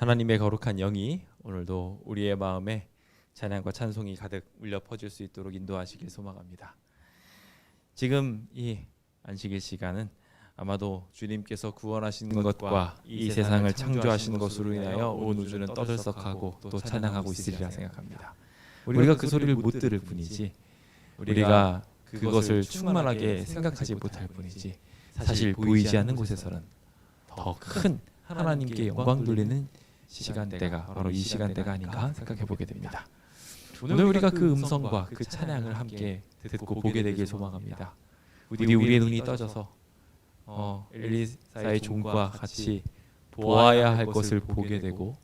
하나님의 거룩한 영이 오늘도 우리의 마음에 찬양과 찬송이 가득 울려 퍼질 수 있도록 인도하시길 소망합니다. 지금 이 안식일 시간은 아마도 주님께서 구원하신 것과 이 세상을 창조하신 것으로 인하여 온 우주는 떠들썩하고 또 찬양하고 있으리라 생각합니다. 우리가 그 소리를 못 들을 뿐이지, 우리가 그것을 충만하게 생각하지 못할 뿐이지, 사실 보이지 않는 곳에서는 더 큰 하나님께 영광 돌리는 시간대가 바로 이 시간대가 아닌가 생각해 보게 됩니다. 오늘 우리가 그 음성과 그 찬양을 함께 듣고 보게 되길 소망합니다. 우리의 눈이 떠져서 엘리사의 종과 같이 보아야 할 것을 보게 되고,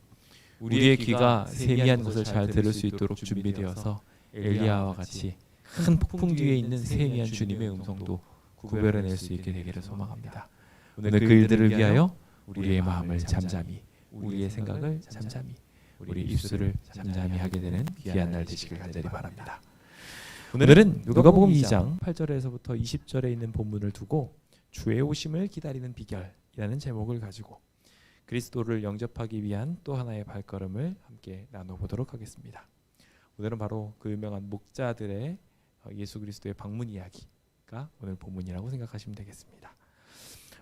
우리의 귀가 세미한 것을 잘 들을 수 있도록 준비되어서 엘리야와 같이 큰 폭풍 뒤에 있는 세미한 주님의 음성도 구별해낼 수 있게 되기를 소망합니다. 오늘 그 일들을 위하여 우리의 마음을 잠잠히, 우리의 생각을 잠잠히, 우리 입술을 잠잠히 하게 되는 귀한 날 되시길 간절히 바랍니다. 오늘은 누가복음 2장 8절에서부터 20절에 있는 본문을 두고 주의 오심을 기다리는 비결이라는 제목을 가지고 그리스도를 영접하기 위한 또 하나의 발걸음을 함께 나눠보도록 하겠습니다. 오늘은 바로 그 유명한 목자들의 예수 그리스도의 방문 이야기가 오늘 본문이라고 생각하시면 되겠습니다.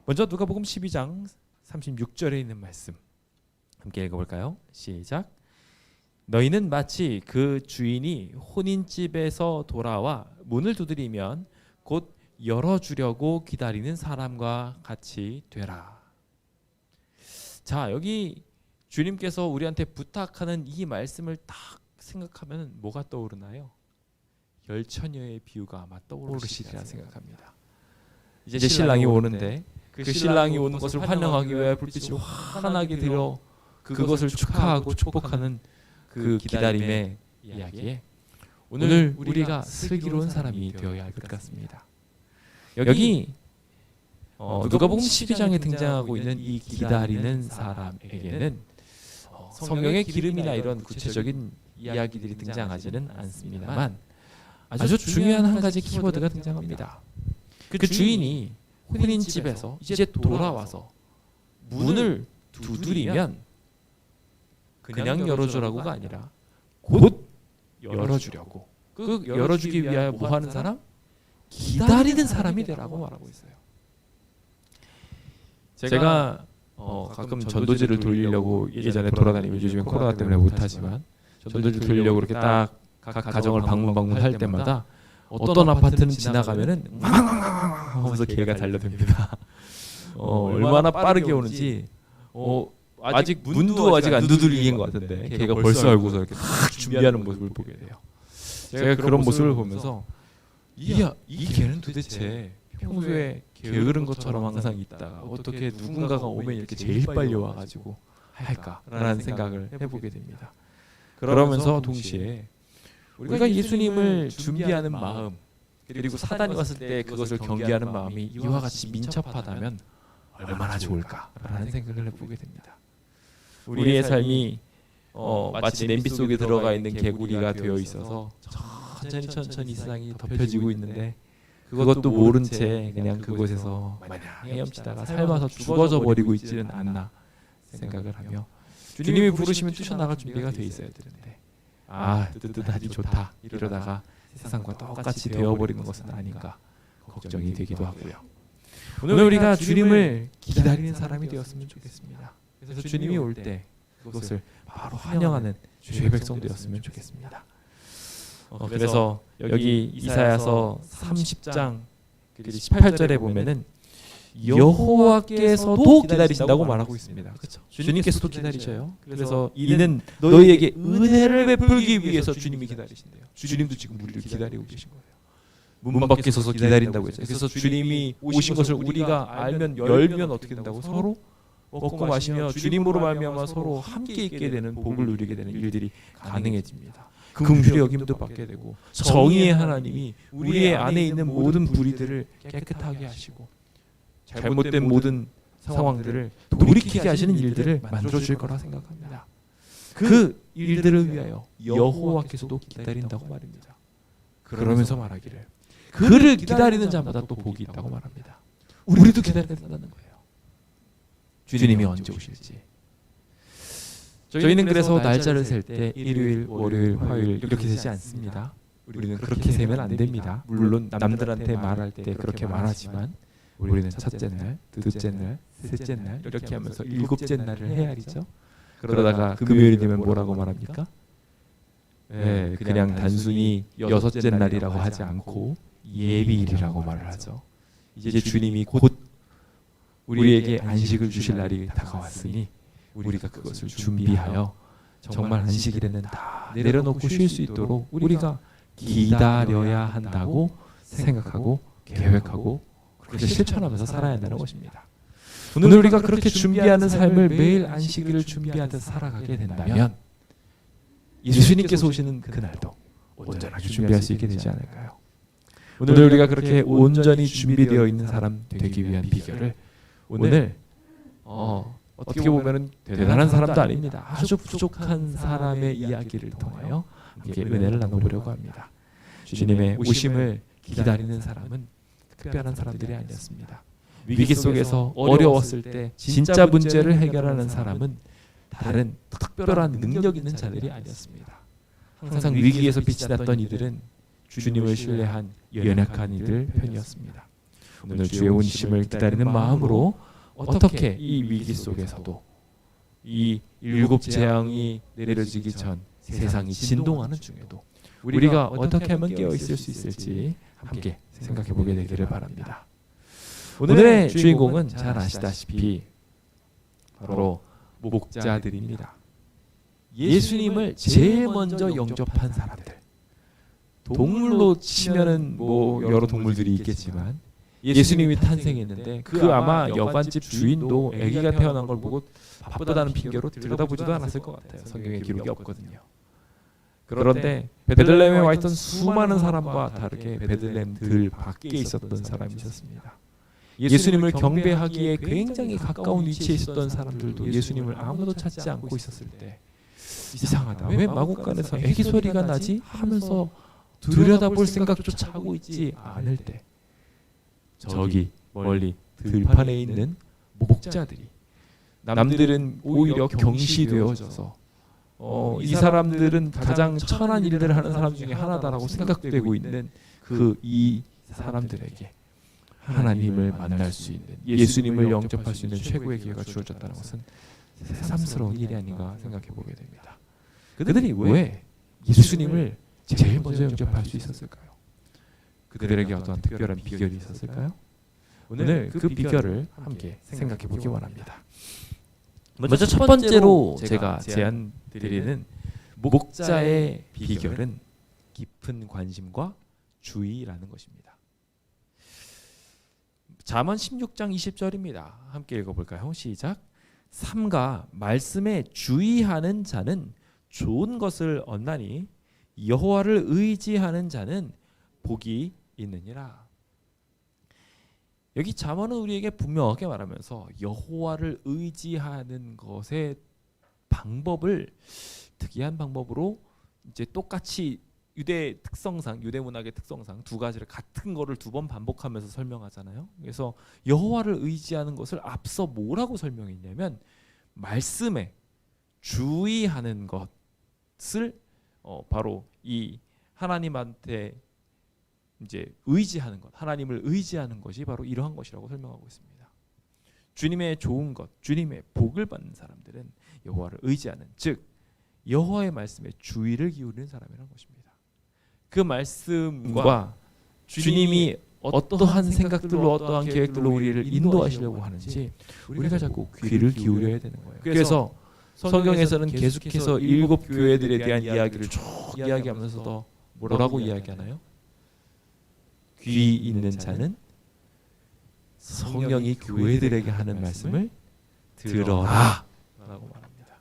먼저 누가복음 12장 36절에 있는 말씀 함께 읽어볼까요? 시작. 너희는 마치 그 주인이 혼인집에서 돌아와 문을 두드리면 곧 열어주려고 기다리는 사람과 같이 되라. 자, 여기 주님께서 우리한테 부탁하는 이 말씀을 딱 생각하면 뭐가 떠오르나요? 열처녀의 비유가 아마 떠오르시리라 생각합니다. 이제 신랑이 오는데 그 신랑이 오는 것을 환영하기 위해 불빛을 환하게 들여 그것을 축하하고 축복하는 그 기다림의 이야기에 오늘 우리가 슬기로운 사람이 되어야 할 것 같습니다. 여기 누가복음 12장에 등장하고 있는 이 기다리는 사람에게는 성령의 기름이나 이런 구체적인 이야기들이 등장하지는 않습니다만 아주 중요한 한 가지 키워드가 등장합니다. 그 주인이 혼인집에서 이제 돌아와서 문을 두드리면 그냥 열어주라고가 아니라 곧 열어주려고, 그 열어주기 위하여 뭐 하는 사람? 기다리는 사람이 되라고 말하고 있어요. 제가 가끔 전도지를 돌리려고 예전에 돌아다니면, 요즘엔 코로나 때문에 못하지만 전도지 돌리려고 이렇게 딱 각 가정을 방문할 때마다 어떤 아파트는 지나가면은 하면서 개가 달려듭니다. 얼마나 빠르게 오는지 아직 문도 아직 안 두드리는 것 같은데 개가 벌써 알고서 이렇게 딱 준비하는 모습을 보게 돼요. 제가 그런 모습을 보면서 이 개는 도대체 평소에 게으른 것처럼 항상 있다가 어떻게 누군가가 오면 이렇게 제일 빨리 와가지고 할까라는 생각을 해보게 됩니다. 그러면서 동시에 우리가 예수님을 준비하는 마음, 그리고 사단이 왔을 때 그것을 경계하는 마음이 이와 같이 민첩하다면 얼마나 좋을까라는 생각을 해보게 됩니다. 우리의 삶이 마치 냄비 속에 들어가 있는 개구리가 되어 있어서 천천히 세상이 덮여지고 있는데 그것도 모른 채 그냥 그곳에서 마냥 헤엄치다가 삶아서 죽어져 버리고 있지는 않나 생각을 하며, 주님이 부르시면 뛰쳐나갈 준비가 돼 있어야 되는데 뜨뜻하니 좋다 이러다가 세상과 똑같이 되어버리는 것은 아닌가 걱정이 되기도 하고요. 오늘 우리가 주님을 기다리는 사람이 되었으면 좋겠습니다. 그래서 주님이 올 때 그것을 바로 환영하는 주의 백성 되었으면 좋겠습니다. 그래서 여기 이사야서 30장 18절에 보면은 여호와께서도 기다리신다고 말하고 있습니다. 그렇죠? 주님께서도 기다리셔요. 그래서 이는 너희에게 은혜를 베풀기 위해서 주님이 기다리신대요. 주님도 지금 우리를 기다리고 계신 거예요. 문 밖에 서서 기다린다고 했어요. 그래서 주님이 오신 것을 우리가 알면 열면 어떻게 된다고? 서로 먹고 마시며 주님으로 말미암아 서로 함께 있게 되는, 복을 누리게 되는 일들이 가능해집니다. 긍휼의 여김도 받게 되고, 정의의 하나님이 우리의 안에 있는 모든 불의들을 깨끗하게 하시고 잘못된 모든 상황들을 돌이키게 하시는 일들을 만들어줄 거라 생각합니다. 그 일들을 위하여 여호와께서도 기다린다고 말입니다. 그러면서 말하기를 그를 기다리는 자마다 또 복이 있다고 말합니다. 우리도 기다려야 된다는 거예요. 주님이 언제 오실지. 저희는 그래서 날짜를 셀 때 일요일, 월요일, 화요일 이렇게 세지 않습니다. 우리는 그렇게 세면 안 됩니다. 물론 남들한테 말할 때 그렇게 말하지만 우리는 첫째 날, 둘째 날, 셋째 날 이렇게 하면서 일곱째 날을 헤아리죠. 그러다가 금요일이 되면 뭐라고 말합니까? 네, 그냥 단순히 여섯째 날이라고 하지 않고 예비일이라고 말을 하죠. 이제 주님이 곧 우리에게 안식을 주실 날이 다가왔으니 우리가 그것을 준비하여 정말 안식일에는 다 내려놓고 쉴 수 있도록 우리가 기다려야 한다고 생각하고 계획하고 그렇게 실천하면서 살아야 한다는 것입니다. 오늘 우리가 그렇게 준비하는 삶을 매일 안식일을 준비하듯 살아가게 된다면 예수님께서 오시는 그날도 온전하게 준비할 수 있게 되지 않을까요? 오늘 우리가 그렇게 온전히 준비되어 있는 사람 되기 위한 비결을 오늘 어떻게 보면 대단한 사람도 아닙니다. 아주 부족한 사람의 이야기를 통하여 함께 은혜를 나눠보려고 합니다. 주님의 오심을 기다리는 사람은 특별한 사람들이 아니었습니다. 위기 속에서 어려웠을 때 진짜 문제를 해결하는 사람은 다른 특별한 능력 있는 자들이 아니었습니다. 항상 위기에서 빛이 났던 이들은 주님을 신뢰한 연약한 이들 편이었습니다. 오늘 주의 오심을 기다리는 마음으로 어떻게 이 위기 속에서도 이 일곱 재앙이 내려지기 전 세상이 진동하는 중에도 우리가 어떻게 하면 깨어 있을 수 있을지 함께 생각해 보게 되기를 바랍니다. 오늘의 주인공은 잘 아시다시피 바로 목자들입니다. 예수님을 제일 먼저 영접한 사람들. 동물로 치면은 뭐 여러 동물들이 있겠지만 예수님이 탄생했는데 그 아마 여관집 주인도 아기가 태어난 걸 보고 바쁘다는 핑계로 들여다보지도 않았을 것 같아요. 성경에 기록이 없거든요. 그런데 베들레헴에 와 있던 수많은 사람과 다르게 베들레헴 들 밖에 있었던 사람이셨습니다. 예수님을 경배하기에 굉장히 가까운 위치에 있었던 사람들도 예수님을 아무도 찾지 않고 있었을 때 이상하다. 왜 마국간에서 아기 소리가 나지? 하면서 들여다볼 생각조차 하고 있지 않을 때 저기 멀리 들판에 있는 목자들이 남들은 오히려 경시되어져서 이 사람들은 가장 천한 일들을 하는 사람 중에 하나다라고 생각되고 있는 이 사람들에게 하나님을 만날 수 있는 예수님을 영접할 수 있는 최고의 기회가 주어졌다는 것은 새삼스러운 일이 아닌가 생각해 보게 됩니다. 그들이 왜 예수님을 제일 먼저 영접할 수 있었을까요? 그들에게 어떠한 특별한 비결이 있었을까요? 오늘 그 비결을 함께 생각해 보기 원합니다. 먼저 첫 번째로 제가 제안 드리는 목자의 비결은 깊은 관심과 주의라는 것입니다. 잠언 16장 20절입니다. 함께 읽어볼까요? 시작. 삼가 말씀에 주의하는 자는 좋은 것을 얻나니 여호와를 의지하는 자는 복이 있느니라. 여기 잠언은 우리에게 분명하게 말하면서 여호와를 의지하는 것의 방법을 특이한 방법으로 이제 똑같이 유대 특성상, 유대 문학의 특성상 두 가지를 같은 거를 두 번 반복하면서 설명하잖아요. 그래서 여호와를 의지하는 것을 앞서 뭐라고 설명했냐면 말씀에 주의하는 것을 바로 이 하나님한테 이제 의지하는 것, 하나님을 의지하는 것이 바로 이러한 것이라고 설명하고 있습니다. 주님의 좋은 것, 주님의 복을 받는 사람들은 여호와를 의지하는, 즉 여호와의 말씀에 주의를 기울이는 사람이라는 것입니다. 그 말씀과 주님이 어떠한 생각들로 어떠한 계획들로 우리를 인도하시려고 하는지 우리가 자꾸 귀를 기울여야 되는 거예요. 그래서 성경에서는 계속해서 일곱 교회들에 대한 이야기를 쭉 이야기하면서도 뭐라고 이야기하나요? 귀 있는 자는 성령이 교회들에게 하는 말씀을 들어라 라고 말합니다.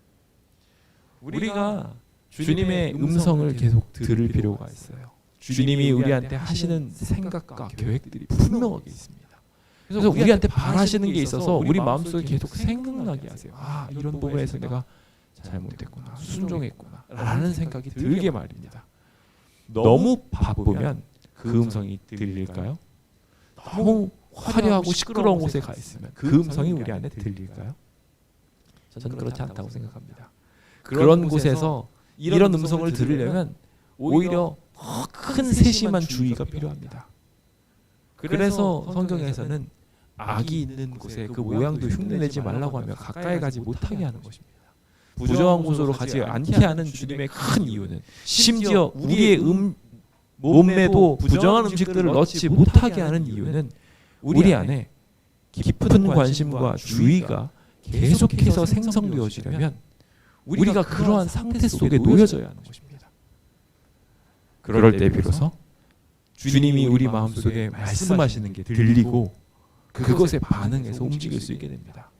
우리가 주님의 음성을 계속 들을 필요가 있어요. 주님이 우리한테 하시는 생각과 계획들이 분명하게 있습니다. 그래서 우리한테 바라시는 게 있어서 우리 마음속에 계속 생각나게 하세요. 아, 이런 부분에서 내가 잘못했구나, 순종했구나 라는 생각이 들게 말입니다. 너무 바쁘면 그 음성이 들릴까요? 너무 화려하고 시끄러운 곳에 가 있으면 그 음성이 우리 안에 들릴까요? 저는 그렇지 않다고 생각합니다. 그런 곳에서 이런 음성을 들으려면 오히려 더 큰 세심한 주의가 필요합니다. 그래서 성경에서는 악이 있는 곳에 그 모양도 흉내내지 말라고 하며 가까이 가지 못하게 하는 것입니다. 부정한 곳으로 가지 않게 하는 주님의 큰 이유는 심지어 우리의 몸매도 부정한 음식들을 넣지 못하게 하는 이유는 우리 안에 깊은 관심과 주의가 계속해서 생성되어지려면 우리가 그러한 상태 속에 놓여져야 하는 것입니다. 그럴 때 비로소 주님이 우리 마음속에 말씀하시는 게 들리고 그것에 반응해서 움직일 수 있게 됩니다.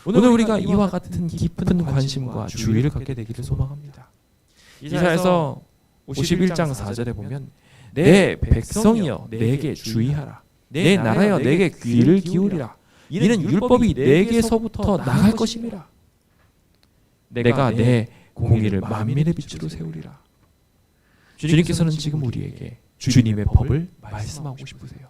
오늘 우리가 이와 같은 깊은 관심과 주의를 갖게 되기를 소망합니다. 이사야서 51장 4절에 보면 내 백성이여 내게 주의하라. 내 나라여 내게 귀를 기울이라. 이는 율법이 내게서부터 나갈 것임이라. 내가 내 공의를 만민의 빛으로 세우리라. 주님께서는 지금 우리에게 주님의 법을 말씀하고 싶으세요.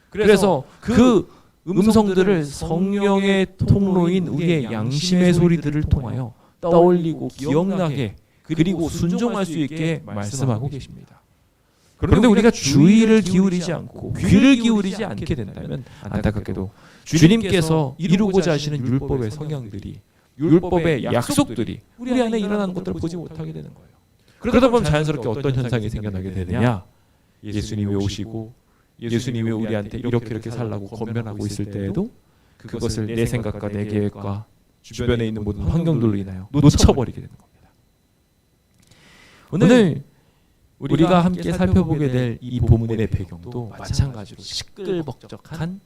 그래서 그 음성들을 성령의 통로인 우리의 양심의 소리들을 통하여 떠올리고 기억나게 그리고 순종할 수 있게 말씀하고 계십니다. 그런데 우리가 주의를 기울이지 않고 귀를 기울이지 않게 된다면 안타깝게도 주님께서 이루고자 하시는 율법의 성향들이 율법의 약속들이 우리 안에 일어나는 것들을 보지 못하게 되는 거예요. 그러다 보면 자연스럽게 어떤 현상이 생겨나게 되느냐? 예수님이 오시고 예수님이 우리한테 이렇게 살라고 권면하고 있을 때에도 그것을 내 생각과 내 계획과 주변에 있는 모든 환경들로 인하여 놓쳐버리게 되는 겁니다. 오늘 우리가 함께 살펴보게 될 이 본문의 배경도 마찬가지로 시끌벅적한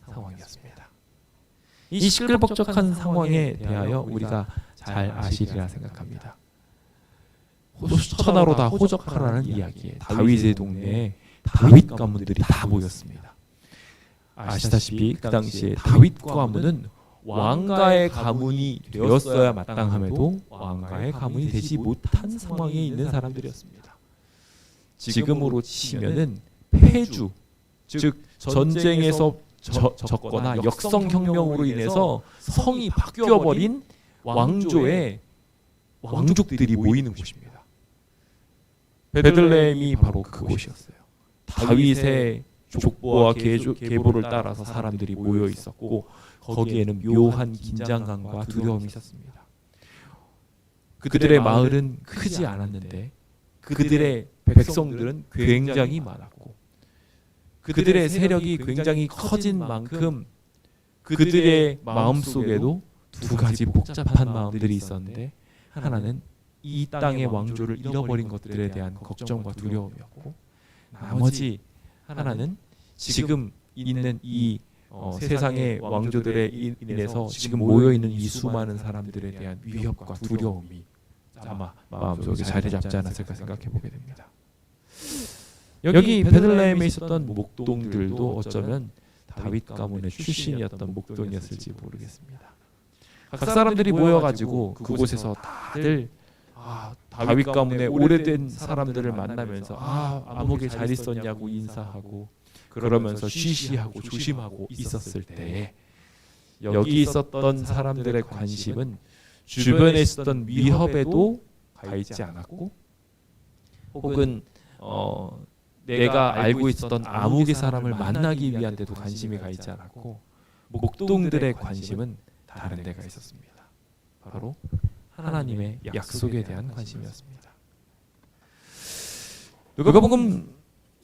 상황이었습니다. 이 시끌벅적한 상황에 대하여 우리가 잘 아시리라 생각합니다. 천하로 다 호적하라는 이야기에 다윗의 동네에 다윗 가문들이 다 모였습니다. 아시다시피 그 당시에 다윗 가문은 왕가의 가문이 되었어야 마땅함에도 왕가의 가문이 되지 못한 상황에 있는 사람들이었습니다. 지금으로 치면은 폐주, 즉 전쟁에서 졌거나 역성혁명으로 인해서 성이 바뀌어버린 왕조의 왕족들이 모이는 곳입니다. 베들레헴이 바로 그곳이었어요. 다윗의 족보와 계보를 따라서 사람들이 모여 있었고 거기에는 묘한 긴장감과 두려움이 있었습니다. 그들의 마을은 크지 않았는데 그들의 백성들은 굉장히 많았고 그들의 세력이 굉장히 커진 만큼 그들의 마음속에도 두 가지 복잡한 마음들이 있었는데 하나는 이 땅의 왕조를 잃어버린 것들에 대한 걱정과 두려움이었고 나머지 하나는 지금 있는 이 세상의 왕조들에 인해서 지금 모여있는 이 수많은 사람들에 대한 위협과 두려움이 아마 마음속에 자리 잡지 않았을까 생각해 보게 됩니다. 여기 베들레헴에 있었던 목동들도 어쩌면 다윗 가문의 출신이었던 목동이었을지 모르겠습니다. 각 사람들이 모여가지고 그곳에서 다들 다윗 가문의 오래된 사람들을 만나면서 암흑에 잘 있었냐고 인사하고 그러면서 쉬쉬하고 조심하고 있었을 때에 여기 있었던 사람들의 관심은 주변에 있었던 위협에도 가 있지 않았고 혹은 내가 알고 있었던 암흑의 사람을 만나기 위한 데도 관심이 가 있지 않았고 목동들의 관심은 다른 데가 있었습니다. 바로 하나님의 약속에 대한 관심이었습니다. 누가복음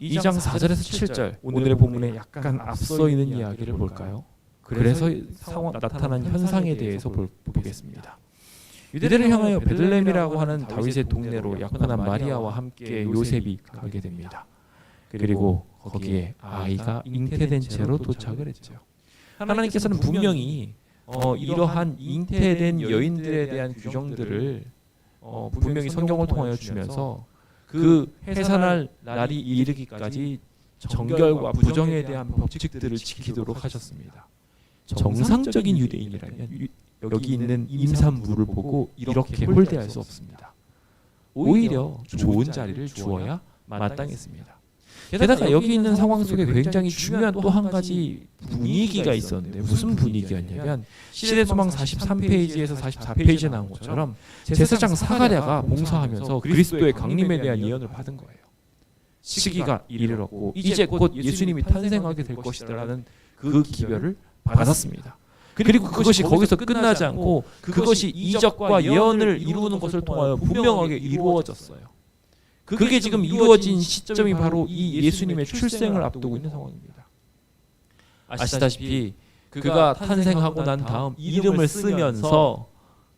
2장 4절에서 7절 오늘의 본문에 약간 앞서 있는 이야기를 볼까요? 그래서 나타난 현상에 대해서 보겠습니다. 유대를 향하여 베들레헴이라고 하는 다윗의 동네로 약혼한 마리아와 함께 요셉이 가게 됩니다. 그리고 거기에 아이가 잉태된 채로 도착을 했죠. 하나님께서는 분명히 이러한 잉태된 여인들에 대한 규정들을 분명히 성경을 통하여 주면서 그 해산할 날이 이르기까지 정결과 부정에 대한 법칙들을 지키도록 하셨습니다. 정상적인 유대인이라면 여기 있는 임산부를 보고 이렇게 홀대할 수 없습니다. 오히려 좋은 자리를 주어야 마땅했습니다. 게다가 여기 있는 상황 속에 굉장히 중요한 또 한 가지 분위기가 있었는데 무슨 분위기였냐면 시대소망 43페이지에서 44페이지에 나온 것처럼 제사장 사가랴가 봉사하면서 그리스도의 강림에 대한 예언을 받은 거예요. 시기가 이르렀고 이제 곧 예수님이 탄생하게 될 것이라는 그 기별을 받았습니다. 그리고 그것이 거기서 끝나지 않고 그것이 이적과 예언을 이루는 것을 통하여 분명하게 이루어졌어요. 그게 지금 이루어진 시점이 바로 이 예수님의 출생을 앞두고 있는 상황입니다. 아시다시피 그가 탄생하고 난 다음 이름을 쓰면서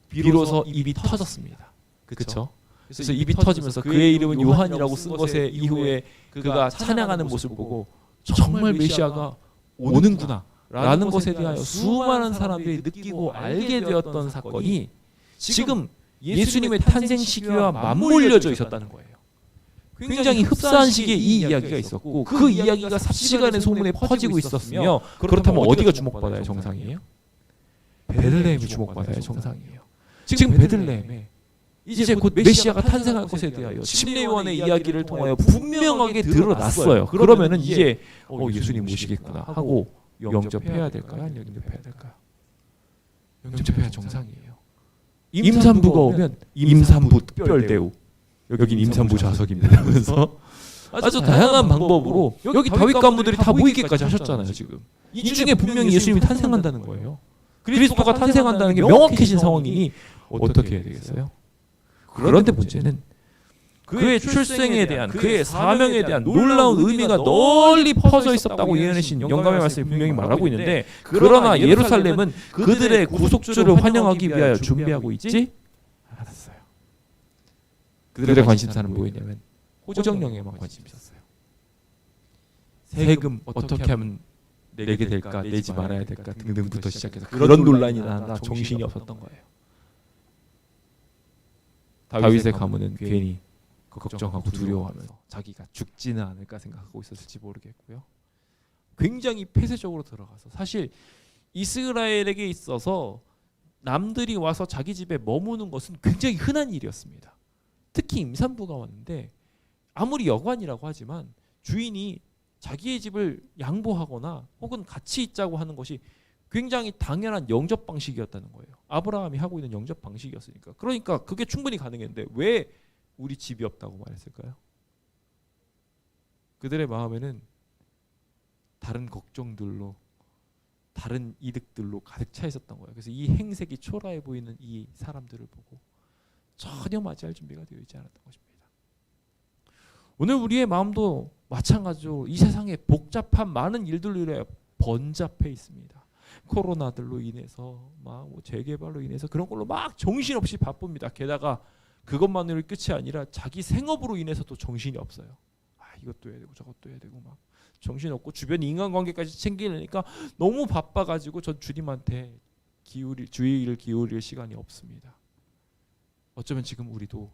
비로소 입이 터졌습니다. 그렇죠? 그래서 입이 터지면서 그의 이름은 요한이라고 쓴 것에 이후에 그가 찬양하는 모습을 보고 정말 메시아가 오는구나 라는 것에 대하여 수많은 사람들이 느끼고 알게 되었던 사건이 지금 예수님의 탄생 시기와 맞물려져 있었다는 거예요. 굉장히 흡사한 시기에 이 이야기가 있었고 그 이야기가 삽시간의 소문에 퍼지고 있었으며 그렇다면 어디가 주목받아야 정상이에요? 베들레헴이 주목받아야 정상이에요. 지금 베들레헴에 이제 곧 메시아가 탄생할 것에 대하여 침례 요한의 이야기를 통하여 분명하게 드러났어요. 그러면은 이제 예수님 모시겠구나 하고 영접해야 될까요? 아니면 영접해야 될까요? 영접해야 정상이에요. 임산부가 오면 임산부 특별대우. 여긴 임산부 좌석입니다. 그래서 아주 다양한 방법으로 여기 다윗 가문들이 다 모이게까지 하셨잖아요. 지금 이 중에 분명히 예수님이 탄생한다는 거예요. 그리스도가 탄생한다는 게 명확해진 상황이니 어떻게 해야 되겠어요? 그런데 문제는 그의 출생에 대한 그의 사명에 대한 놀라운 의미가 널리 퍼져 있었다고 예언하신 영감의 말씀이 분명히 말하고 있는데 그러나 예루살렘은 그들의 구속주를 환영하기 위하여 준비하고 있지 않았어요. 그들의 관심사는 뭐였냐면 호정령에만 관심이 있었어요. 세금 어떻게 하면 내게 될까 내지 말아야 될까 등등부터 시작해서 그런 논란이 나나 정신이 없었던 거예요. 다윗의 가문은 괜히 걱정하고 두려워하면서 자기가 죽지는 않을까 생각하고 있었을지 모르겠고요. 굉장히 폐쇄적으로 들어가서 사실 이스라엘에게 있어서 남들이 와서 자기 집에 머무는 것은 굉장히 흔한 일이었습니다. 특히 임산부가 왔는데 아무리 여관이라고 하지만 주인이 자기의 집을 양보하거나 혹은 같이 있자고 하는 것이 굉장히 당연한 영접 방식이었다는 거예요. 아브라함이 하고 있는 영접 방식이었으니까. 그러니까 그게 충분히 가능했는데 왜 우리 집이 없다고 말했을까요? 그들의 마음에는 다른 걱정들로 다른 이득들로 가득 차 있었던 거예요. 그래서 이 행색이 초라해 보이는 이 사람들을 보고 전혀 맞이할 준비가 되어 있지 않았던 것입니다. 오늘 우리의 마음도 마찬가지로 이 세상에 복잡한 많은 일들로 인해 번잡해 있습니다. 코로나들로 인해서 막 재개발로 인해서 그런 걸로 막 정신없이 바쁩니다. 게다가 그것만으로 끝이 아니라 자기 생업으로 인해서도 정신이 없어요. 이것도 해야 되고 저것도 해야 되고 막 정신없고 주변 인간관계까지 챙기려니까 너무 바빠가지고 전 주님한테 주의를 기울일 시간이 없습니다. 어쩌면 지금 우리도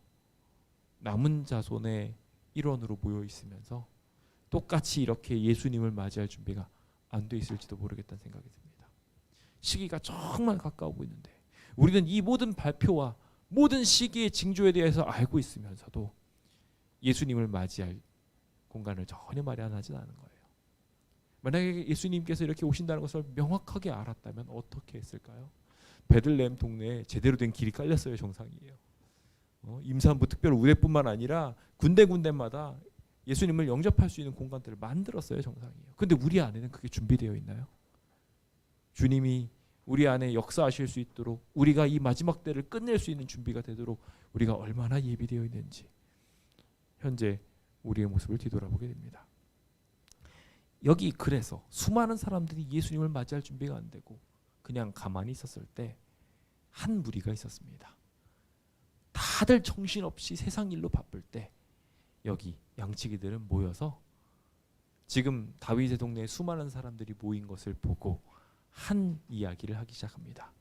남은 자손의 일원으로 모여 있으면서 똑같이 이렇게 예수님을 맞이할 준비가 안 돼 있을지도 모르겠다는 생각이 듭니다. 시기가 정말 가까우고 있는데 우리는 이 모든 발표와 모든 시기의 징조에 대해서 알고 있으면서도 예수님을 맞이할 공간을 전혀 마련하지 않은 거예요. 만약에 예수님께서 이렇게 오신다는 것을 명확하게 알았다면 어떻게 했을까요? 베들레헴 동네에 제대로 된 길이 깔렸어요. 정상이에요. 임산부 특별 우대뿐만 아니라 군데군데마다 예수님을 영접할 수 있는 공간들을 만들었어요. 정상이에요. 근데 우리 안에는 그게 준비되어 있나요? 주님이 우리 안에 역사하실 수 있도록 우리가 이 마지막 때를 끝낼 수 있는 준비가 되도록 우리가 얼마나 예비되어 있는지 현재 우리의 모습을 뒤돌아보게 됩니다. 여기 그래서 수많은 사람들이 예수님을 맞이할 준비가 안 되고 그냥 가만히 있었을 때 한 무리가 있었습니다. 다들 정신없이 세상 일로 바쁠 때 여기 양치기들은 모여서 지금 다윗의 동네에 수많은 사람들이 모인 것을 보고 한 이야기를 하기 시작합니다.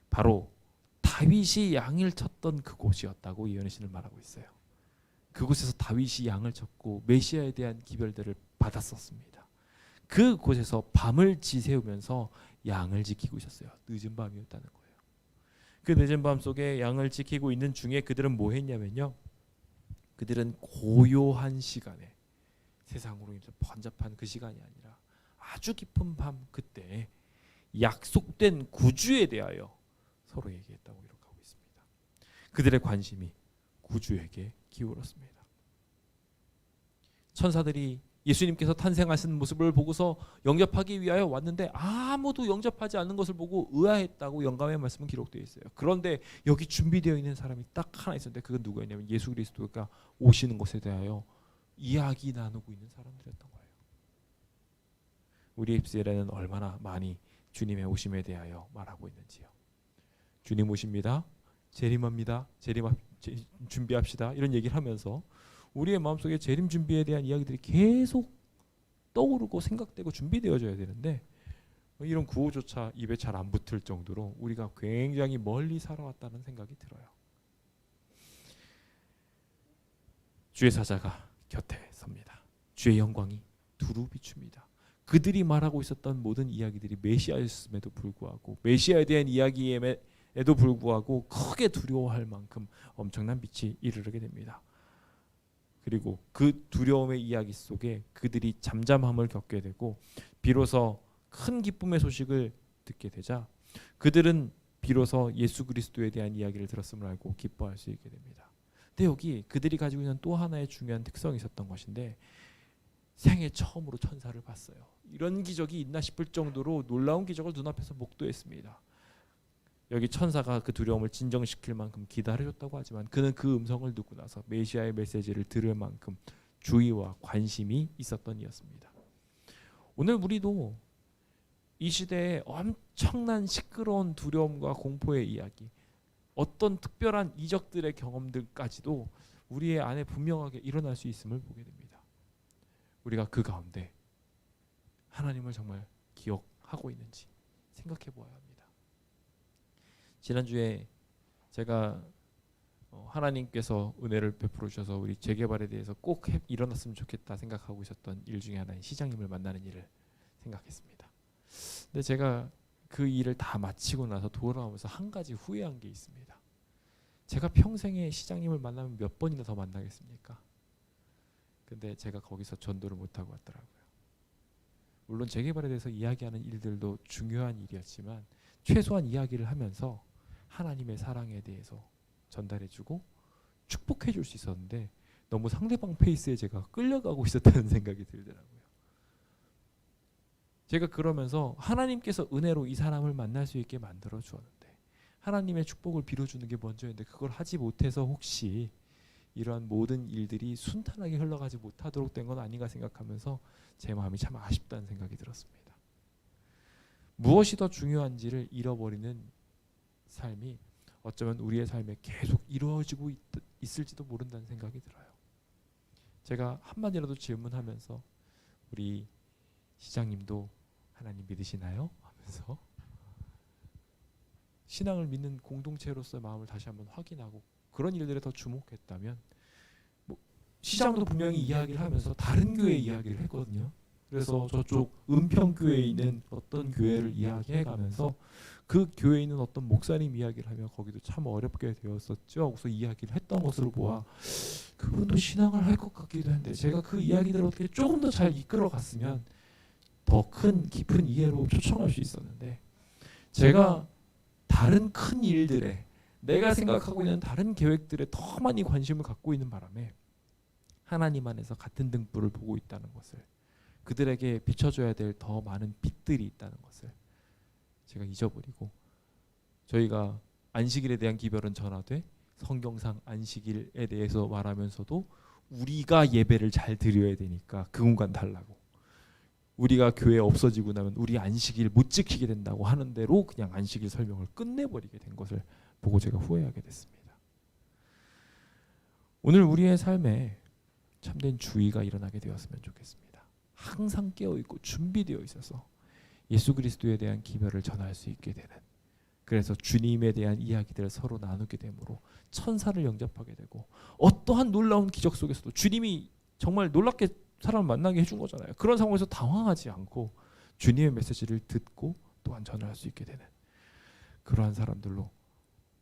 바로 다윗이 양을 쳤던 그곳이었다고 이언의 신을 말하고 있어요. 그곳에서 다윗이 양을 쳤고 메시아에 대한 기별들을 받았었습니다. 그곳에서 밤을 지새우면서 양을 지키고 있었어요. 늦은 밤이었다는 거예요. 그 늦은 밤 속에 양을 지키고 있는 중에 그들은 뭐 했냐면요. 그들은 고요한 시간에 세상으로 인해서 번잡한 그 시간이 아니라 아주 깊은 밤 그때 약속된 구주에 대하여 서로 얘기했다고 기록하고 있습니다. 그들의 관심이 구주에게 기울었습니다. 천사들이 예수님께서 탄생하신 모습을 보고서 영접하기 위하여 왔는데 아무도 영접하지 않는 것을 보고 의아했다고 영감의 말씀은 기록되어 있어요. 그런데 여기 준비되어 있는 사람이 딱 하나 있었는데 그건 누구였냐면 예수 그리스도가 오시는 것에 대하여 이야기 나누고 있는 사람들이었던 거예요. 우리 입술에는 얼마나 많이 주님의 오심에 대하여 말하고 있는지요. 주님 오십니다. 재림합니다. 준비합시다. 이런 얘기를 하면서 우리의 마음속에 재림 준비에 대한 이야기들이 계속 떠오르고 생각되고 준비되어져야 되는데 이런 구호조차 입에 잘 안 붙을 정도로 우리가 굉장히 멀리 살아왔다는 생각이 들어요. 주의 사자가 곁에 섭니다. 주의 영광이 두루 비춥니다. 그들이 말하고 있었던 모든 이야기들이 메시아였음에도 불구하고 메시아에 대한 이야기에도 불구하고 크게 두려워할 만큼 엄청난 빛이 이르르게 됩니다. 그리고 그 두려움의 이야기 속에 그들이 잠잠함을 겪게 되고 비로소 큰 기쁨의 소식을 듣게 되자 그들은 비로소 예수 그리스도에 대한 이야기를 들었음을 알고 기뻐할 수 있게 됩니다. 근데 여기 그들이 가지고 있는 또 하나의 중요한 특성이 있었던 것인데 생애 처음으로 천사를 봤어요. 이런 기적이 있나 싶을 정도로 놀라운 기적을 눈앞에서 목도했습니다. 여기 천사가 그 두려움을 진정시킬 만큼 기다려줬다고 하지만 그는 그 음성을 듣고 나서 메시아의 메시지를 들을 만큼 주의와 관심이 있었던 이였습니다. 오늘 우리도 이 시대에 엄청난 시끄러운 두려움과 공포의 이야기, 어떤 특별한 이적들의 경험들까지도 우리의 안에 분명하게 일어날 수 있음을 보게 됩니다. 우리가 그 가운데 하나님을 정말 기억하고 있는지 생각해 보아야 합니다. 지난주에 제가 하나님께서 은혜를 베풀어 주셔서 우리 재개발에 대해서 꼭 일어났으면 좋겠다 생각하고 있었던 일 중에 하나인 시장님을 만나는 일을 생각했습니다. 근데 제가 그 일을 다 마치고 나서 돌아오면서 한 가지 후회한 게 있습니다. 제가 평생에 시장님을 만나면 몇 번이나 더 만나겠습니까? 근데 제가 거기서 전도를 못하고 왔더라고요. 물론 재개발에 대해서 이야기하는 일들도 중요한 일이었지만 최소한 이야기를 하면서 하나님의 사랑에 대해서 전달해주고 축복해줄 수 있었는데 너무 상대방 페이스에 제가 끌려가고 있었다는 생각이 들더라고요. 제가 그러면서 하나님께서 은혜로 이 사람을 만날 수 있게 만들어 주었는데 하나님의 축복을 빌어주는 게 먼저였는데 그걸 하지 못해서 혹시 이러한 모든 일들이 순탄하게 흘러가지 못하도록 된 건 아닌가 생각하면서 제 마음이 참 아쉽다는 생각이 들었습니다. 무엇이 더 중요한지를 잃어버리는 삶이 어쩌면 우리의 삶에 계속 이루어지고 있을지도 모른다는 생각이 들어요. 제가 한마디라도 질문하면서 우리 시장님도 하나님 믿으시나요? 하면서 신앙을 믿는 공동체로서의 마음을 다시 한번 확인하고 그런 일들에 더 주목했다면 시장도 분명히 이야기를 하면서 다른 교회 이야기를 했거든요. 그래서 저쪽 은평교회에 있는 어떤 교회를 이야기해가면서 그 교회에 있는 어떤 목사님 이야기를 하며 거기도 참 어렵게 되었었죠. 그래서 이야기를 했던 것으로 보아 그분도 신앙을 할 것 같기도 한데 제가 그 이야기들을 어떻게 조금 더 잘 이끌어갔으면 더 큰 깊은 이해로 초청할 수 있었는데 제가 다른 큰 일들에 내가 생각하고 있는 다른 계획들에 더 많이 관심을 갖고 있는 바람에 하나님 안에서 같은 등불을 보고 있다는 것을 그들에게 비춰줘야 될 더 많은 빛들이 있다는 것을 제가 잊어버리고 저희가 안식일에 대한 기별은 전하되 성경상 안식일에 대해서 말하면서도 우리가 예배를 잘 드려야 되니까 그 공간 달라고 우리가 교회에 없어지고 나면 우리 안식일 못 지키게 된다고 하는 대로 그냥 안식일 설명을 끝내버리게 된 것을 보고 제가 후회하게 됐습니다. 오늘 우리의 삶에 참된 주의가 일어나게 되었으면 좋겠습니다. 항상 깨어있고 준비되어 있어서 예수 그리스도에 대한 기별을 전할 수 있게 되는 그래서 주님에 대한 이야기들을 서로 나누게 되므로 천사를 영접하게 되고 어떠한 놀라운 기적 속에서도 주님이 정말 놀랍게 사람을 만나게 해준 거잖아요. 그런 상황에서 당황하지 않고 주님의 메시지를 듣고 또한 전할 수 있게 되는 그러한 사람들로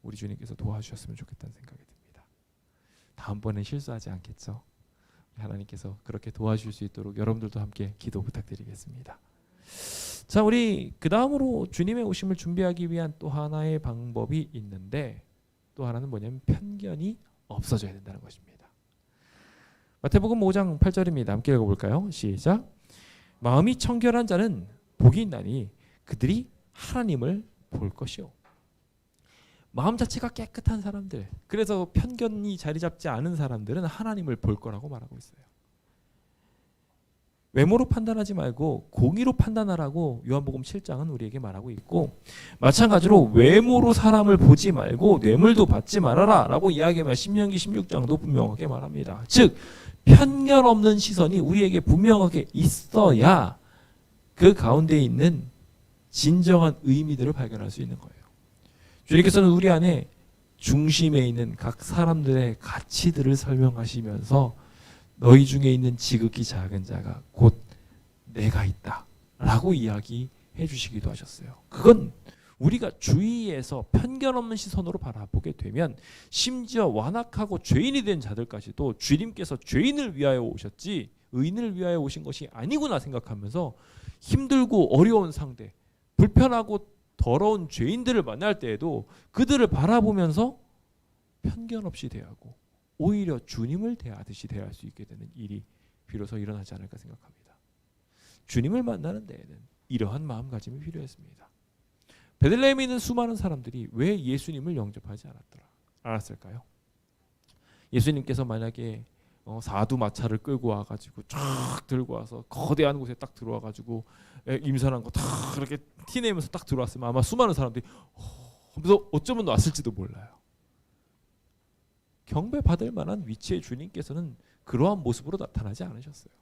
우리 주님께서 도와주셨으면 좋겠다는 생각이 듭니다. 다음번엔 실수하지 않겠죠? 하나님께서 그렇게 도와주실 수 있도록 여러분들도 함께 기도 부탁드리겠습니다. 자, 우리 그 다음으로 주님의 오심을 준비하기 위한 또 하나의 방법이 있는데, 또 하나는 뭐냐면 편견이 없어져야 된다는 것입니다. 마태복음 5장 8절입니다. 함께 읽어볼까요? 시작. 마음이 청결한 자는 복이 있나니 그들이 하나님을 볼 것이요. 마음 자체가 깨끗한 사람들, 그래서 편견이 자리 잡지 않은 사람들은 하나님을 볼 거라고 말하고 있어요. 외모로 판단하지 말고 공의로 판단하라고 요한복음 7장은 우리에게 말하고 있고, 마찬가지로 외모로 사람을 보지 말고 뇌물도 받지 말아라 라고 이야기하면 신명기 16장도 분명하게 말합니다. 즉 편견 없는 시선이 우리에게 분명하게 있어야 그 가운데 있는 진정한 의미들을 발견할 수 있는 거예요. 주님께서는 우리 안에 중심에 있는 각 사람들의 가치들을 설명하시면서 너희 중에 있는 지극히 작은 자가 곧 내가 있다 라고 이야기해 주시기도 하셨어요. 그건 우리가 주위에서 편견 없는 시선으로 바라보게 되면 심지어 완악하고 죄인이 된 자들까지도 주님께서 죄인을 위하여 오셨지 의인을 위하여 오신 것이 아니구나 생각하면서 힘들고 어려운 상대, 불편하고 더러운 죄인들을 만날 때에도 그들을 바라보면서 편견 없이 대하고 오히려 주님을 대하듯이 대할 수 있게 되는 일이 비로소 일어나지 않을까 생각합니다. 주님을 만나는 데에는 이러한 마음가짐이 필요했습니다. 베들레헴에 있는 수많은 사람들이 왜 예수님을 영접하지 않았을까요? 예수님께서 만약에 사두 마차를 끌고 와가지고 쫙 들고 와서 거대한 곳에 딱 들어와가지고 임선한 거 다 그렇게 티내면서 딱 들어왔으면 아마 수많은 사람들이 하면서 어쩌면 왔을지도 몰라요. 경배받을 만한 위치의 주님께서는 그러한 모습으로 나타나지 않으셨어요.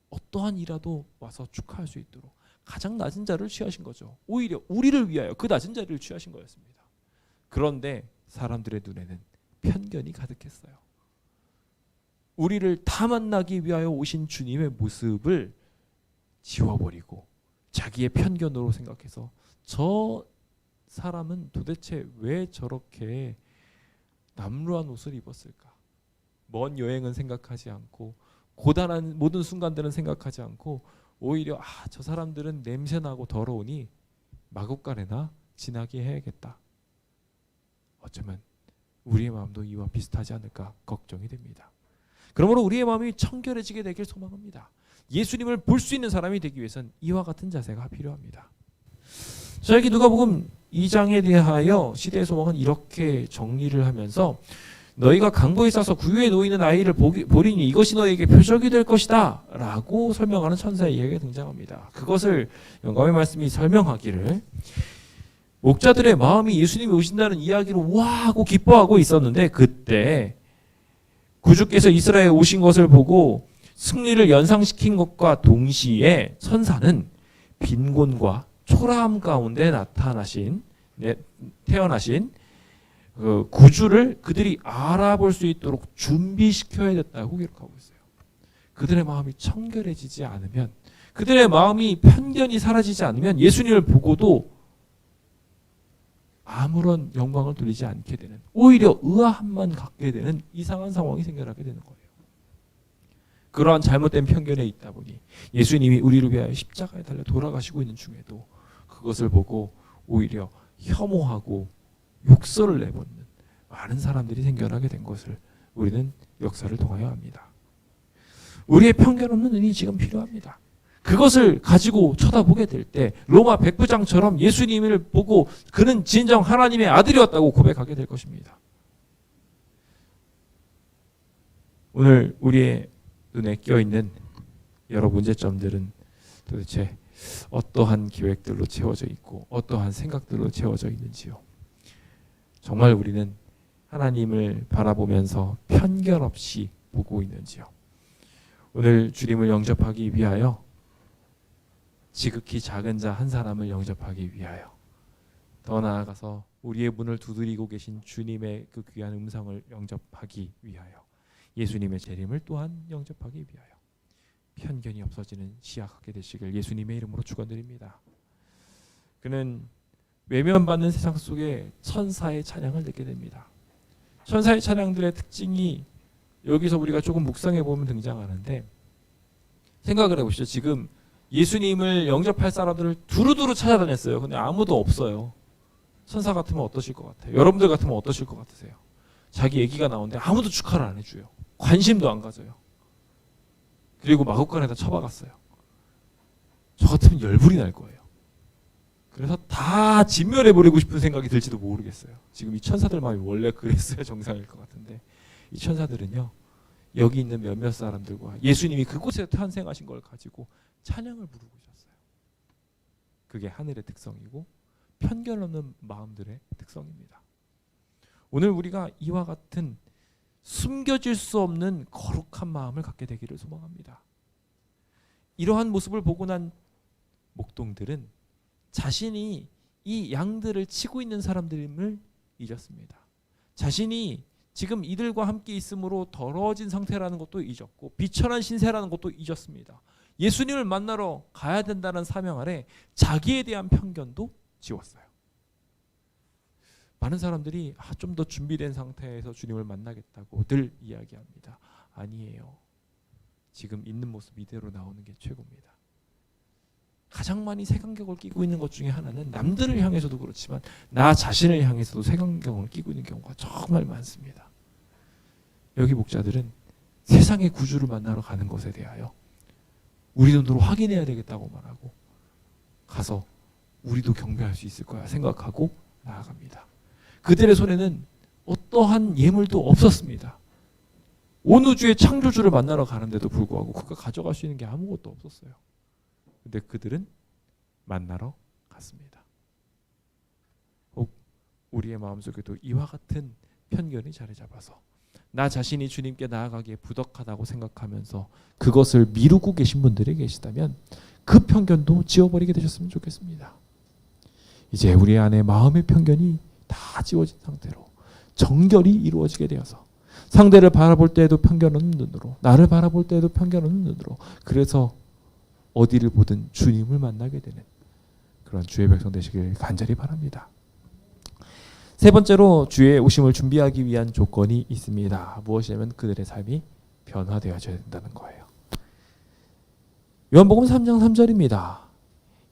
어떠한 이라도 와서 축하할 수 있도록 가장 낮은 자리를 취하신 거죠. 오히려 우리를 위하여 그 낮은 자리를 취하신 거였습니다. 그런데 사람들의 눈에는 편견이 가득했어요. 우리를 다 만나기 위하여 오신 주님의 모습을 지워버리고 자기의 편견으로 생각해서 저 사람은 도대체 왜 저렇게 남루한 옷을 입었을까? 먼 여행은 생각하지 않고 고단한 모든 순간들은 생각하지 않고 오히려 저 사람들은 냄새나고 더러우니 마구간에나 지나게 해야겠다. 어쩌면 우리의 마음도 이와 비슷하지 않을까 걱정이 됩니다. 그러므로 우리의 마음이 청결해지게 되길 소망합니다. 예수님을 볼 수 있는 사람이 되기 위해서는 이와 같은 자세가 필요합니다. 저에게 누가복음 2장에 대하여 시대의 소망은 이렇게 정리를 하면서 너희가 강보에 싸서 구유에 놓이는 아이를 보리니 이것이 너희에게 표적이 될 것이다 라고 설명하는 천사의 이야기가 등장합니다. 그것을 영감의 말씀이 설명하기를 목자들의 마음이 예수님이 오신다는 이야기로 와 하고 기뻐하고 있었는데, 그때 구주께서 이스라엘에 오신 것을 보고 승리를 연상시킨 것과 동시에 천사는 빈곤과 초라함 가운데 태어나신 그 구주를 그들이 알아볼 수 있도록 준비시켜야 됐다고 기록하고 있어요. 그들의 마음이 청결해지지 않으면, 그들의 마음이 편견이 사라지지 않으면 예수님을 보고도 아무런 영광을 돌리지 않게 되는, 오히려 의아함만 갖게 되는 이상한 상황이 생겨나게 되는 거예요. 그러한 잘못된 편견에 있다 보니 예수님이 우리를 위하여 십자가에 달려 돌아가시고 있는 중에도 그것을 보고 오히려 혐오하고 욕설을 내뱉는 많은 사람들이 생겨나게 된 것을 우리는 역사를 통하여 합니다. 우리의 편견 없는 눈이 지금 필요합니다. 그것을 가지고 쳐다보게 될 때 로마 백부장처럼 예수님을 보고 그는 진정 하나님의 아들이었다고 고백하게 될 것입니다. 오늘 우리의 눈에 껴있는 여러 문제점들은 도대체 어떠한 계획들로 채워져 있고 어떠한 생각들로 채워져 있는지요. 정말 우리는 하나님을 바라보면서 편견 없이 보고 있는지요. 오늘 주님을 영접하기 위하여 지극히 작은 자 한 사람을 영접하기 위하여, 더 나아가서 우리의 문을 두드리고 계신 주님의 그 귀한 음성을 영접하기 위하여, 예수님의 재림을 또한 영접하기 위하여 편견이 없어지는 시작하게 되시길 예수님의 이름으로 축원드립니다. 그는 외면받는 세상 속에 천사의 찬양을 듣게 됩니다. 천사의 찬양들의 특징이 여기서 우리가 조금 묵상해 보면 등장하는데, 생각을 해보시죠. 지금 예수님을 영접할 사람들을 두루두루 찾아다녔어요. 근데 아무도 없어요. 천사 같으면 어떠실 것 같아요? 여러분들 같으면 어떠실 것 같으세요? 자기 얘기가 나오는데 아무도 축하를 안 해줘요. 관심도 안 가져요. 그리고 마구간에다 쳐박았어요. 저 같으면 열불이 날 거예요. 그래서 다 진멸해버리고 싶은 생각이 들지도 모르겠어요. 지금 이 천사들 마음이 원래 그랬어야 정상일 것 같은데, 이 천사들은요, 여기 있는 몇몇 사람들과 예수님이 그곳에 탄생하신 걸 가지고 찬양을 부르고 있었어요. 그게 하늘의 특성이고 편견 없는 마음들의 특성입니다. 오늘 우리가 이와 같은 숨겨질 수 없는 거룩한 마음을 갖게 되기를 소망합니다. 이러한 모습을 보고 난 목동들은 자신이 이 양들을 치고 있는 사람들임을 잊었습니다. 자신이 지금 이들과 함께 있으므로 더러워진 상태라는 것도 잊었고 비천한 신세라는 것도 잊었습니다. 예수님을 만나러 가야 된다는 사명 아래 자기에 대한 편견도 지웠어요. 많은 사람들이 좀 더 준비된 상태에서 주님을 만나겠다고 늘 이야기합니다. 아니에요. 지금 있는 모습 이대로 나오는 게 최고입니다. 가장 많이 색안경을 끼고 있는 것 중에 하나는 남들을 향해서도 그렇지만 나 자신을 향해서도 색안경을 끼고 있는 경우가 정말 많습니다. 여기 목자들은 세상의 구주를 만나러 가는 것에 대하여 우리 눈으로 확인해야 되겠다고 말하고 가서 우리도 경배할 수 있을 거야 생각하고 나아갑니다. 그들의 손에는 어떠한 예물도 없었습니다. 온 우주의 창조주를 만나러 가는데도 불구하고 그가 가져갈 수 있는 게 아무것도 없었어요. 근데 그들은 만나러 갔습니다. 혹 우리의 마음속에도 이와 같은 편견이 자리 잡아서 나 자신이 주님께 나아가기에 부족하다고 생각하면서 그것을 미루고 계신 분들이 계시다면 그 편견도 지워버리게 되셨으면 좋겠습니다. 이제 우리 안에 마음의 편견이 다 지워진 상태로 정결이 이루어지게 되어서 상대를 바라볼 때에도 편견 없는 눈으로, 나를 바라볼 때에도 편견 없는 눈으로, 그래서 어디를 보든 주님을 만나게 되는 그런 주의 백성 되시길 간절히 바랍니다. 세 번째로 주의 오심을 준비하기 위한 조건이 있습니다. 무엇이냐면 그들의 삶이 변화되어져야 된다는 거예요. 요한복음 3장 3절입니다.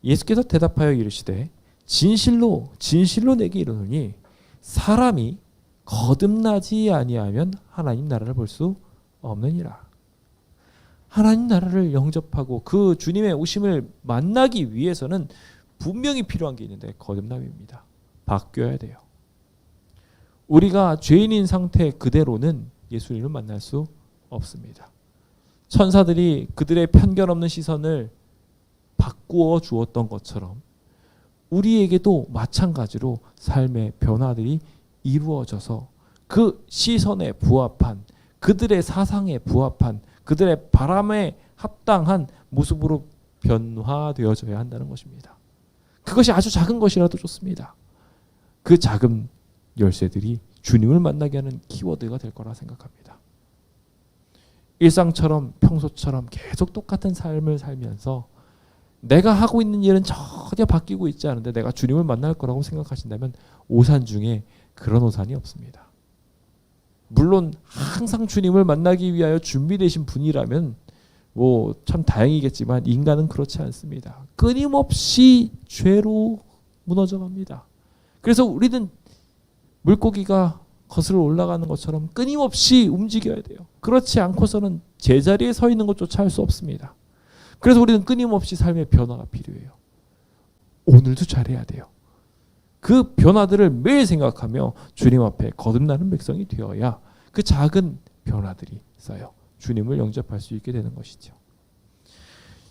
예수께서 대답하여 이르시되 진실로 진실로 내게 이르노니 사람이 거듭나지 아니하면 하나님 나라를 볼 수 없느니라. 하나님 나라를 영접하고 그 주님의 오심을 만나기 위해서는 분명히 필요한 게 있는데 거듭남입니다. 바뀌어야 돼요. 우리가 죄인인 상태 그대로는 예수님을 만날 수 없습니다. 천사들이 그들의 편견 없는 시선을 바꾸어 주었던 것처럼 우리에게도 마찬가지로 삶의 변화들이 이루어져서 그 시선에 부합한, 그들의 사상에 부합한, 그들의 바람에 합당한 모습으로 변화되어져야 한다는 것입니다. 그것이 아주 작은 것이라도 좋습니다. 그 작은 열쇠들이 주님을 만나게 하는 키워드가 될 거라 생각합니다. 일상처럼 평소처럼 계속 똑같은 삶을 살면서 내가 하고 있는 일은 전혀 바뀌고 있지 않은데 내가 주님을 만날 거라고 생각하신다면 오산 중에 그런 오산이 없습니다. 물론 항상 주님을 만나기 위하여 준비되신 분이라면 뭐 참 다행이겠지만 인간은 그렇지 않습니다. 끊임없이 죄로 무너져 갑니다. 그래서 우리는 물고기가 거슬러 올라가는 것처럼 끊임없이 움직여야 돼요. 그렇지 않고서는 제자리에 서 있는 것조차 할 수 없습니다. 그래서 우리는 끊임없이 삶의 변화가 필요해요. 오늘도 잘해야 돼요. 그 변화들을 매일 생각하며 주님 앞에 거듭나는 백성이 되어야 그 작은 변화들이 있어요. 주님을 영접할 수 있게 되는 것이죠.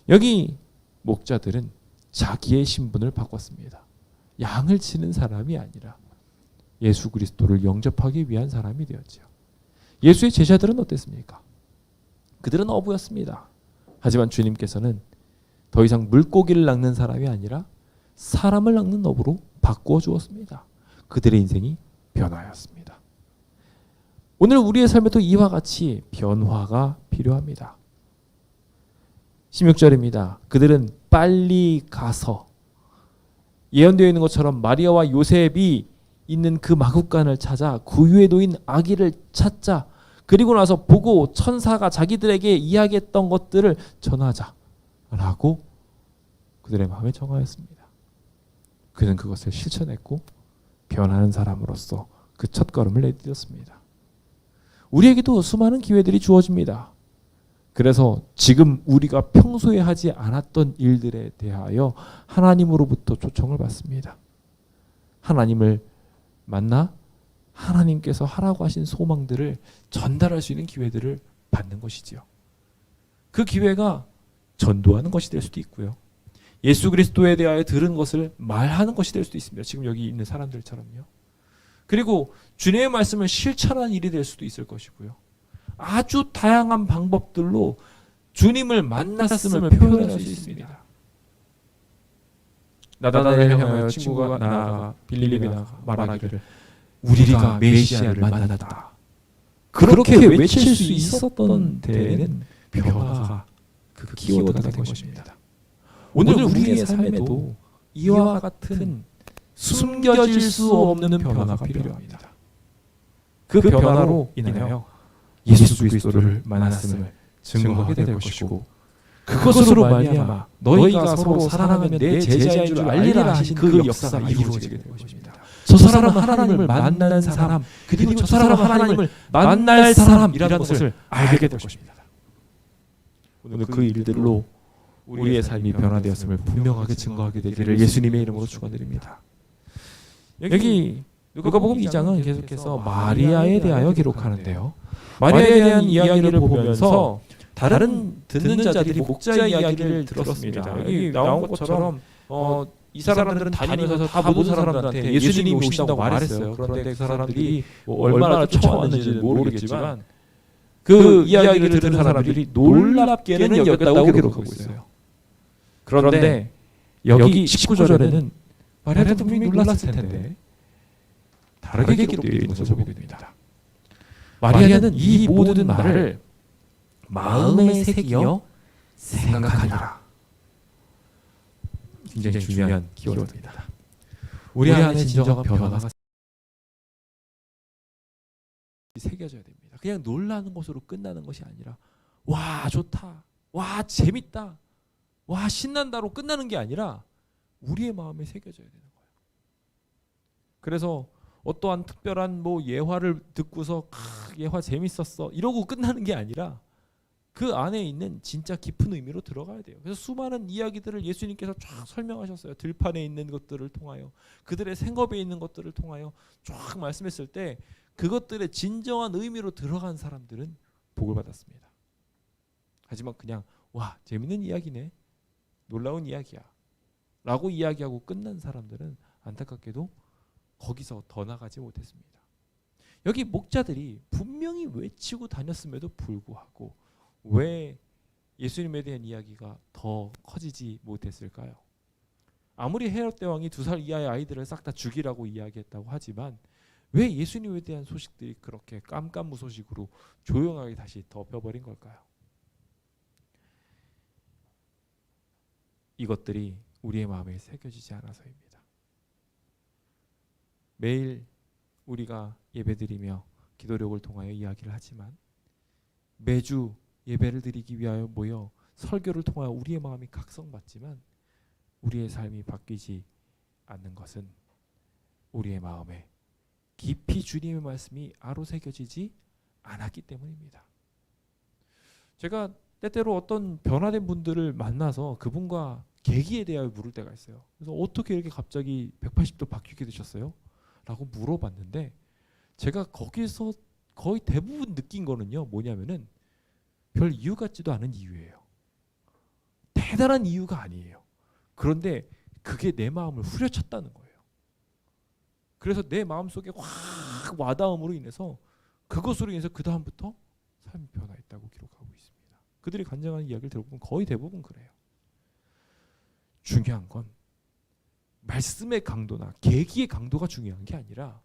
여기 목자들은 자기의 신분을 바꿨습니다. 양을 치는 사람이 아니라 예수 그리스도를 영접하기 위한 사람이 되었죠. 예수의 제자들은 어땠습니까? 그들은 어부였습니다. 하지만 주님께서는 더 이상 물고기를 낚는 사람이 아니라 사람을 낚는 어부로 바꾸어 주었습니다. 그들의 인생이 변화였습니다. 오늘 우리의 삶에도 이와 같이 변화가 필요합니다. 16절입니다. 그들은 빨리 가서 예언되어 있는 것처럼 마리아와 요셉이 있는 그 마구간을 찾아 구유에 놓인 아기를 찾자 그리고 나서 보고 천사가 자기들에게 이야기했던 것들을 전하자라고 그들의 마음에 정하였습니다. 그는 그것을 실천했고 변하는 사람으로서 그 첫걸음을 내딛었습니다. 우리에게도 수많은 기회들이 주어집니다. 그래서 지금 우리가 평소에 하지 않았던 일들에 대하여 하나님으로부터 초청을 받습니다. 하나님을 만나 하나님께서 하라고 하신 소망들을 전달할 수 있는 기회들을 받는 것이지요. 그 기회가 전도하는 것이 될 수도 있고요. 예수 그리스도에 대하여 들은 것을 말하는 것이 될 수도 있습니다. 지금 여기 있는 사람들처럼요. 그리고 주님의 말씀을 실천하는 일이 될 수도 있을 것이고요. 아주 다양한 방법들로 주님을 만났음을 표현할 수 있습니다. 나다나엘을 향하여 친구가 나아가 빌립에 나아가 말하기를 우리가 메시아를 만났다. 그렇게 외칠 수 있었던 때에는 변화가 그 키워드가 된 것입니다. 오늘 우리의 삶에도 이와 같은 숨겨질 수 없는 변화가 필요합니다. 그 변화로 인하여 예수 그리스도를 만났음을 증거하게 될 것이고 그것으로 말미암아 너희가 서로 사랑하면 내 제자인 줄 알리라 하신 그 역사가 이루어지게 될 것입니다. 저 사람은 하나님을 만난 사람, 그리고 저 사람은 하나님을 만날 사람이라는 것을 알게 될 것입니다. 오늘 그 일들로 우리의 삶이 변화되었음을 분명하게 증거하게 되기를 예수님의 이름으로 축원드립니다. 여기 누가복음 2장은 계속해서 마리아에 대하여 기록하는데요. 마리아에 대한 이야기를 보면서 다른 듣는 자들이 목자 이야기를 들었습니다. 여기 나온 것처럼 이 사람들은 다니면서 다 모든 사람들한테 예수님이 오신다고 말했어요. 그런데 그 사람들이 얼마나 쫓아왔는지는 모르겠지만 그 이야기를 들은 사람들이 놀랍게는 여겼다고 기록하고 있어요. 그런데 여기 19절에는 마리아도 분명히 놀랐을 텐데 다르게 기록되어 있는 것을 보게 됩니다. 마리아는 이 모든 말을 마음에 새기어 생각하니라. 굉장히 중요한 키워드입니다. 우리 안에 진정한 변화가 새겨져야 됩니다. 그냥 놀라는 것으로 끝나는 것이 아니라 와 좋다, 와 재밌다, 와 신난다로 끝나는 게 아니라 우리의 마음에 새겨져야 되는 거예요. 그래서 어떠한 특별한 예화를 듣고서 예화 재밌었어 이러고 끝나는 게 아니라 그 안에 있는 진짜 깊은 의미로 들어가야 돼요. 그래서 수많은 이야기들을 예수님께서 쫙 설명하셨어요. 들판에 있는 것들을 통하여 그들의 생업에 있는 것들을 통하여 쫙 말씀했을 때 그것들의 진정한 의미로 들어간 사람들은 복을 받았습니다. 하지만 그냥 와 재밌는 이야기네, 놀라운 이야기야 라고 이야기하고 끝난 사람들은 안타깝게도 거기서 더 나가지 못했습니다. 여기 목자들이 분명히 외치고 다녔음에도 불구하고 왜 예수님에 대한 이야기가 더 커지지 못했을까요? 아무리 헤롯 대왕이 2살 이하의 아이들을 싹 다 죽이라고 이야기했다고 하지만 왜 예수님에 대한 소식들이 그렇게 깜깜무소식으로 조용하게 다시 덮여버린 걸까요? 이것들이 우리의 마음에 새겨지지 않아서입니다. 매일 우리가 예배드리며 기도력을 통하여 이야기를 하지만 매주 예배를 드리기 위하여 모여 설교를 통하여 우리의 마음이 각성받지만 우리의 삶이 바뀌지 않는 것은 우리의 마음에 깊이 주님의 말씀이 아로새겨지지 않았기 때문입니다. 제가 때때로 어떤 변화된 분들을 만나서 그분과 계기에 대하여 물을 때가 있어요. 그래서 어떻게 이렇게 갑자기 180도 바뀌게 되셨어요? 라고 물어봤는데 제가 거기서 거의 대부분 느낀 거는요 뭐냐면은 별 이유 같지도 않은 이유예요. 대단한 이유가 아니에요. 그런데 그게 내 마음을 후려쳤다는 거예요. 그래서 내 마음속에 확 와닿음으로 인해서 그것으로 인해서 그 다음부터 삶이 변화했다고 기록하고 있습니다. 그들이 간증하는 이야기를 들어보면 거의 대부분 그래요. 중요한 건 말씀의 강도나 계기의 강도가 중요한 게 아니라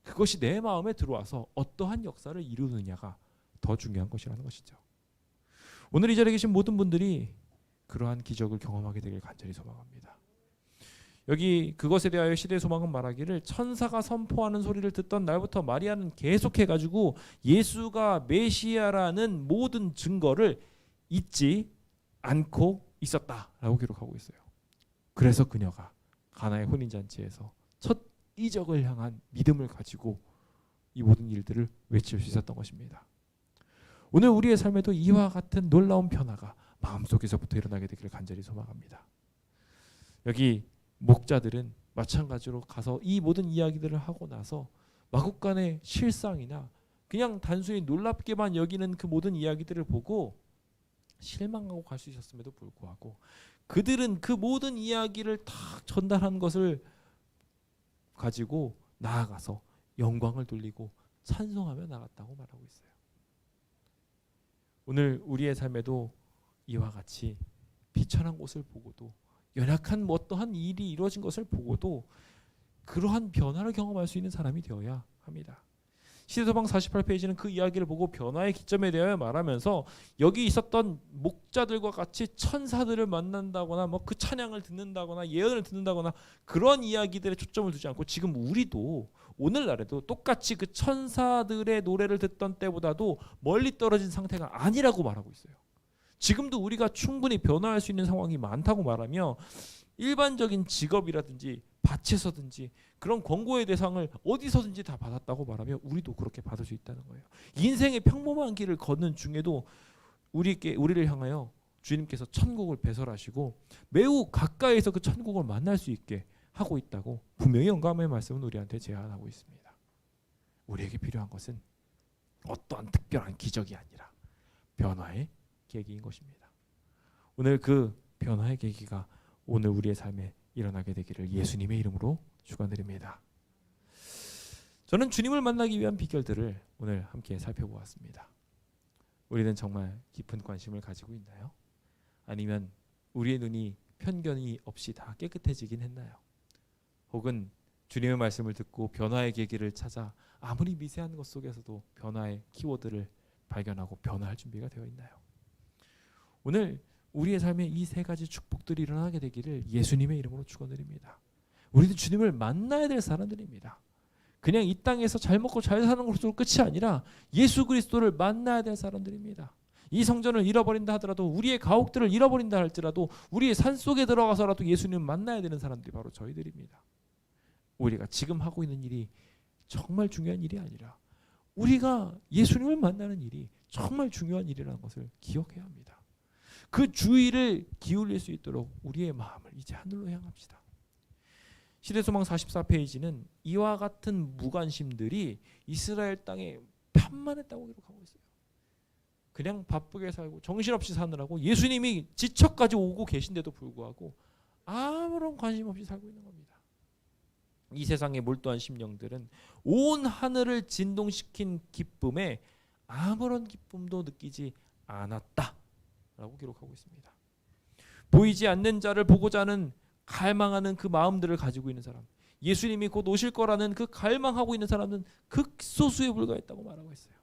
그것이 내 마음에 들어와서 어떠한 역사를 이루느냐가 더 중요한 것이라는 것이죠. 오늘 이 자리에 계신 모든 분들이 그러한 기적을 경험하게 되길 간절히 소망합니다. 여기 그것에 대하여 시대 소망은 말하기를 천사가 선포하는 소리를 듣던 날부터 마리아는 계속해가지고 예수가 메시아라는 모든 증거를 잊지 않고 있었다라고 기록하고 있어요. 그래서 그녀가 가나의 혼인잔치에서 첫 이적을 향한 믿음을 가지고 이 모든 일들을 외칠 수 있었던 것입니다. 오늘 우리의 삶에도 이와 같은 놀라운 변화가 마음속에서부터 일어나게 되기를 간절히 소망합니다. 여기 목자들은 마찬가지로 가서 이 모든 이야기들을 하고 나서 마국간의 실상이나 그냥 단순히 놀랍게만 여기는 그 모든 이야기들을 보고 실망하고 갈 수 있었음에도 불구하고 그들은 그 모든 이야기를 다 전달한 것을 가지고 나아가서 영광을 돌리고 찬송하며 나갔다고 말하고 있어요. 오늘 우리의 삶에도 이와 같이 비천한 곳을 보고도 연약한 어떠한 일이 이루어진 것을 보고도 그러한 변화를 경험할 수 있는 사람이 되어야 합니다. 시대소망 48페이지는 그 이야기를 보고 변화의 기점에 대하여 말하면서 여기 있었던 목자들과 같이 천사들을 만난다거나 뭐 그 찬양을 듣는다거나 예언을 듣는다거나 그런 이야기들에 초점을 두지 않고 지금 우리도 오늘날에도 똑같이 그 천사들의 노래를 듣던 때보다도 멀리 떨어진 상태가 아니라고 말하고 있어요. 지금도 우리가 충분히 변화할 수 있는 상황이 많다고 말하며 일반적인 직업이라든지 밭에서든지 그런 권고의 대상을 어디서든지 다 받았다고 말하며 우리도 그렇게 받을 수 있다는 거예요. 인생의 평범한 길을 걷는 중에도 우리를 향하여 주님께서 천국을 배설하시고 매우 가까이에서 그 천국을 만날 수 있게 하고 있다고 분명히 영감의 말씀은 우리한테 제안하고 있습니다. 우리에게 필요한 것은 어떠한 특별한 기적이 아니라 변화의 계기인 것입니다. 오늘 그 변화의 계기가 오늘 우리의 삶에 일어나게 되기를 예수님의 이름으로 축원드립니다. 저는 주님을 만나기 위한 비결들을 오늘 함께 살펴보았습니다. 우리는 정말 깊은 관심을 가지고 있나요? 아니면 우리의 눈이 편견이 없이 다 깨끗해지긴 했나요? 혹은 주님의 말씀을 듣고 변화의 계기를 찾아 아무리 미세한 것 속에서도 변화의 키워드를 발견하고 변화할 준비가 되어 있나요? 오늘 우리의 삶에 이 세 가지 축복들이 일어나게 되기를 예수님의 이름으로 축원드립니다. 우리는 주님을 만나야 될 사람들입니다. 그냥 이 땅에서 잘 먹고 잘 사는 것으로 끝이 아니라 예수 그리스도를 만나야 될 사람들입니다. 이 성전을 잃어버린다 하더라도 우리의 가옥들을 잃어버린다 할지라도 우리의 산속에 들어가서라도 예수님을 만나야 되는 사람들이 바로 저희들입니다. 우리가 지금 하고 있는 일이 정말 중요한 일이 아니라 우리가 예수님을 만나는 일이 정말 중요한 일이라는 것을 기억해야 합니다. 그 주의를 기울일 수 있도록 우리의 마음을 이제 하늘로 향합시다. 시대소망 44페이지는 이와 같은 무관심들이 이스라엘 땅에 편만했다고 기록하고 있어요. 그냥 바쁘게 살고 정신없이 사느라고 예수님이 지척까지 오고 계신데도 불구하고 아무런 관심 없이 살고 있는 겁니다. 이 세상에 몰두한 심령들은 온 하늘을 진동시킨 기쁨에 아무런 기쁨도 느끼지 않았다 라고 기록하고 있습니다. 보이지 않는 자를 보고자 하는 갈망하는 그 마음들을 가지고 있는 사람, 예수님이 곧 오실 거라는 그 갈망하고 있는 사람은 극소수에 불과했다고 말하고 있어요.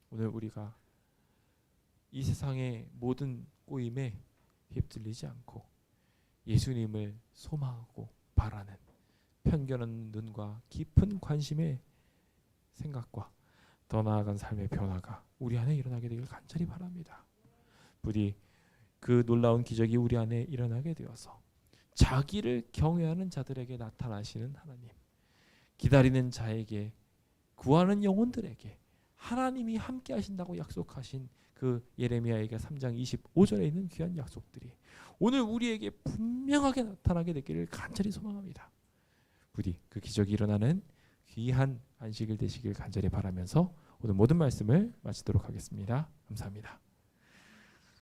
오늘 우리가 이 세상의 모든 꼬임에 휩쓸리지 않고 예수님을 소망하고 바라는 편견한 눈과 깊은 관심의 생각과 더 나아간 삶의 변화가 우리 안에 일어나게 되길 간절히 바랍니다. 부디 그 놀라운 기적이 우리 안에 일어나게 되어서 자기를 경외하는 자들에게 나타나시는 하나님, 기다리는 자에게, 구하는 영혼들에게 하나님이 함께 하신다고 약속하신 그 예레미야에게 3장 25절에 있는 귀한 약속들이 오늘 우리에게 분명하게 나타나게 되기를 간절히 소망합니다. 부디 그 기적이 일어나는 귀한 안식일 되시길 간절히 바라면서 오늘 모든 말씀을 마치도록 하겠습니다. 감사합니다.